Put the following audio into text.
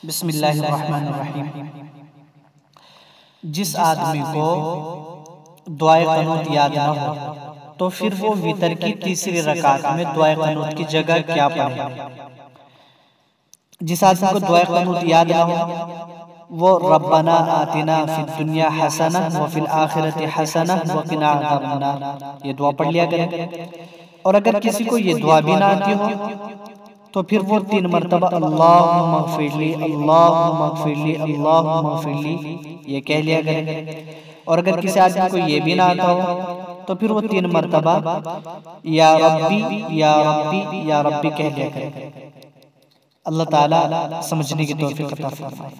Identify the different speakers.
Speaker 1: बिस्मिल्लाहिर्रहमानिर्रहीम। जिस आदमी को दुआए क़नूत याद न हो तो फिर वो वितर की तीसरी रकात में दुआए क़नूत की जगह क्या पढ़े। जिस आदमी को दुआए क़नूत याद न हो वो रब्बना आतिना फिद दुनिया हसना व फिल आखिरति हसना व क़िना अज़ाबन्नार ये दुआ पढ़ लिया करें। और अगर किसी को ये दुआ भी ना आती हो तो फिर वो 3 मरतबा अल्लाहुम्मा ग़फ़िरली अल्लाहुम्मा ग़फ़िरली अल्लाहुम्मा ग़फ़िरली ये कह लिया करें। और अगर किसी आदमी को ये भी ना आता हो तो फिर वो 3 मरतबा या रब्बी या रब्बी या रब्बी कह लिया करें। अल्लाह ताला समझने की तौफीक अता फरमाए।